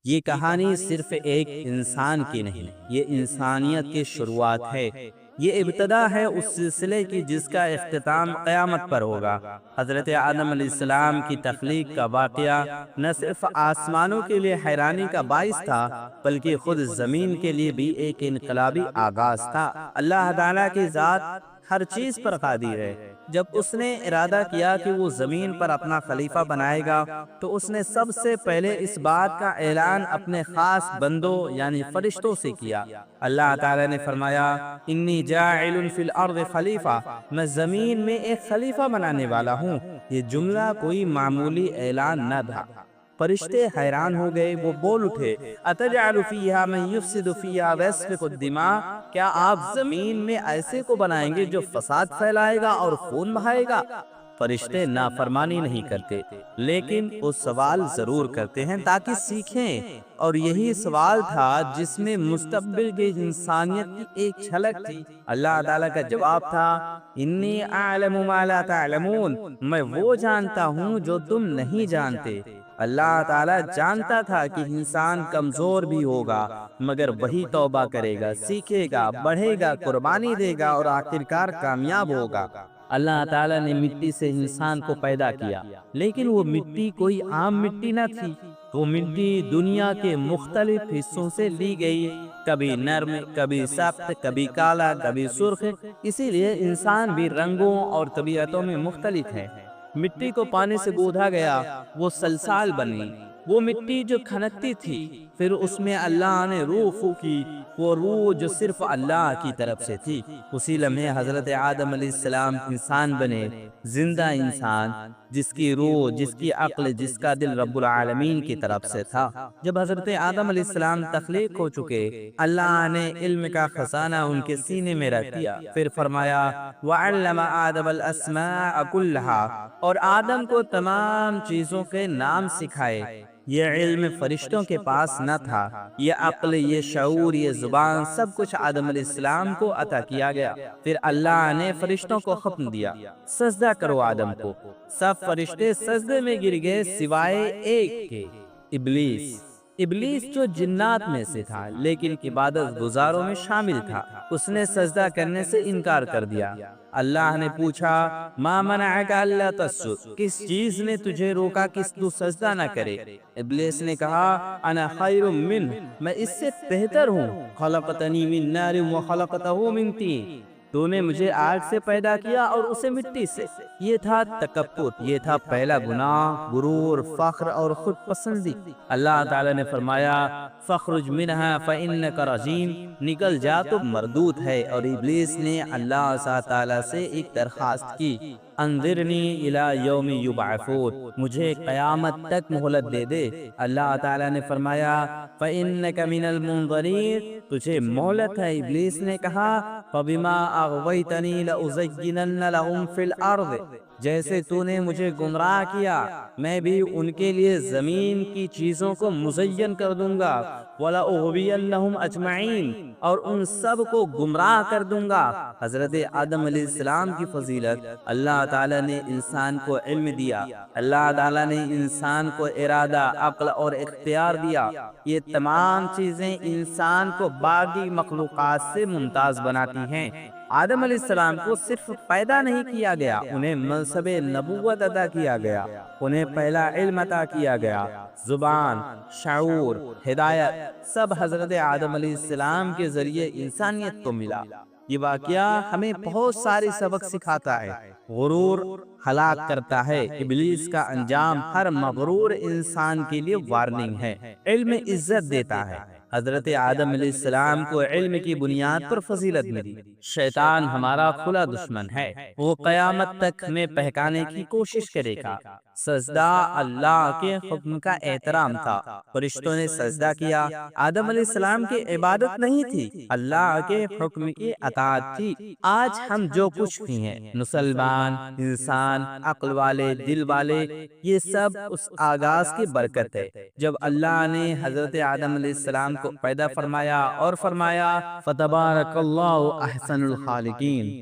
یہ کہانی صرف ایک انسان کی نہیں، یہ انسانیت کی شروعات ہے۔ یہ ابتدا ہے اس سلسلے کی جس کا اختتام قیامت پر ہوگا۔ حضرت آدم علیہ السلام کی تخلیق کا واقعہ نہ صرف آسمانوں کے لیے حیرانی کا باعث تھا، بلکہ خود زمین کے لیے بھی ایک انقلابی آغاز تھا۔ اللہ تعالیٰ کی ذات ہر چیز پر قادر ہے۔ جب اس نے ارادہ کیا کہ وہ زمین پر اپنا خلیفہ بنائے گا، تو اس نے سب سے پہلے اس بات کا اعلان اپنے خاص بندوں یعنی فرشتوں سے کیا۔ اللہ تعالیٰ نے فرمایا، انی جاعل فی الارض خلیفہ، میں زمین میں ایک خلیفہ بنانے والا ہوں۔ یہ جملہ کوئی معمولی اعلان نہ تھا۔ فرشتے حیران ہو گئے، وہ بول اٹھے، اتجعل فیہا من یفسد فیہا ویسفک الدماء، کیا آپ زمین میں ایسے کو بنائیں گے جو فساد پھیلائے گا اور خون بہائے گا؟ فرشتے نافرمانی نہیں کرتے، لیکن وہ سوال ضرور کرتے ہیں تاکہ سیکھیں، اور یہی سوال تھا جس میں مستقبل کی انسانیت کی ایک جھلک تھی۔ اللہ تعالیٰ کا جواب تھا، انی اعلم ما لا تعلمون، میں وہ جانتا ہوں جو تم نہیں جانتے۔ اللہ تعالیٰ جانتا تھا کہ انسان کمزور بھی ہوگا، مگر وہی توبہ کرے گا، سیکھے گا، بڑھے گا، قربانی دے گا اور آخرکار کامیاب ہوگا۔ اللہ تعالیٰ نے مٹی سے انسان کو پیدا کیا، لیکن وہ مٹی کوئی عام مٹی نہ تھی۔ وہ مٹی دنیا کے مختلف حصوں سے لی گئی، کبھی نرم، کبھی سخت، کبھی کالا، کبھی سرخ۔ اسی لیے انسان بھی رنگوں اور طبیعتوں میں مختلف ہے۔ مٹی کو پانی سے گودھا گیا، وہ سلسال بنی۔ وہ مٹی جو کھنکتی تھی، پھر اس میں اللہ نے روح پھونکی، وہ روح جو صرف اللہ کی طرف سے تھی۔ اسی لمحے حضرت آدم علیہ السلام انسان بنے، زندہ انسان، جس کی روح، جس کی عقل، جس کا دل رب العالمین کی طرف سے تھا۔ جب حضرت آدم علیہ السلام تخلیق ہو چکے، اللہ نے علم کا خزانہ ان کے سینے میں رکھ دیا، پھر فرمایا، وَعَلَّمَ آدَمَ الْأَسْمَاءَ كُلَّهَا، اور آدم کو تمام چیزوں کے نام سکھائے۔ یہ علم فرشتوں کے پاس نہ تھا، یہ عقل، یہ شعور، یہ زبان، سب کچھ آدم علیہ السلام کو عطا کیا گیا۔ پھر اللہ نے فرشتوں کو حکم دیا، سجدہ کرو آدم کو۔ سب فرشتے سجدے میں گر گئے سوائے ایک کے، ابلیس۔ ابلیس جو جنات میں سے تھا لیکن عبادت گزاروں میں شامل تھا، اس نے سجدہ کرنے سے انکار کر دیا۔ اللہ نے پوچھا، ما منعک الا تسجد، کس چیز نے تجھے روکا کہ تو سجدہ نہ کرے؟ ابلیس نے کہا، انا خیر منہ، میں اس سے بہتر ہوں، خلقتنی من نار وخلقتہ من طین، تو نے مجھے آگ سے پیدا کیا اور اسے مٹی سے۔ یہ تھا تکبر، یہ تھا پہلا گناہ، غرور، فخر اور خود پسندی۔ اللہ تعالیٰ نے فرمایا، فَاخْرُجْ مِنْهَا فَإِنَّكَ رَجِيمٌ، نکل جا تو مردود ہے۔ اور ابلیس نے اللہ تعالیٰ سے ایک درخواست کی، انذرنی الی یوم یبعثون، مجھے قیامت تک مہلت دے دے۔ اللہ تعالیٰ نے فرمایا، فَإِنَّكَ مِنَ الْمُنظَرِينَ، تجھے مہلت ہے۔ ابلیس نے کہا، فَبِمَا أَغْوَيْتَنِي لَأُزَيِّنَنَّ لَهُمْ فِي الْأَرْضِ، جیسے تو نے مجھے گمراہ کیا، میں بھی ان کے لیے زمین کی چیزوں کو مزین کر دوں گا، وَلَأُغْوِيَنَّهُمْ أَجْمَعِينَ، اور ان سب کو گمراہ کر دوں گا۔ حضرت آدم علیہ السلام کی فضیلت، اللہ تعالیٰ نے انسان کو علم دیا، اللہ تعالیٰ نے انسان کو ارادہ، عقل اور اختیار دیا۔ یہ تمام چیزیں انسان کو باقی مخلوقات سے ممتاز بناتی ہیں۔ آدم علیہ السلام کو صرف پیدا نہیں کیا گیا، انہیں منصب نبوت عطا کیا گیا، انہیں پہلا علم عطا کیا گیا، زبان، شعور، ہدایت، سب حضرت آدم علیہ السلام کے ذریعے انسانیت کو ملا۔ یہ واقعہ ہمیں بہت سارے سبق سکھاتا ہے۔ غرور ہلاک کرتا ہے، ابلیس کا انجام ہر مغرور انسان کے لیے وارننگ ہے۔ علم عزت دیتا ہے، حضرت آدم علیہ السلام کو علم کی بنیاد پر فضیلت ملی۔ شیطان ہمارا کھلا دشمن ہے، وہ قیامت تک ہمیں بہکانے کی کوشش کرے گا۔ سجدہ اللہ کے حکم کا احترام تھا، فرشتوں نے سجدہ کیا۔ آدم علیہ السلام کی عبادت نہیں تھی، اللہ کے حکم کی اطاعت تھی۔ آج ہم جو کچھ بھی ہیں، مسلمان، انسان، عقل والے، دل والے، یہ سب اس آغاز کی برکت ہے جب اللہ نے حضرت آدم علیہ السلام کو پیدا فرمایا اور فرمایا، فَتَبَارَكَ اللَّهُ أَحْسَنُ الْخَالِقِينَ۔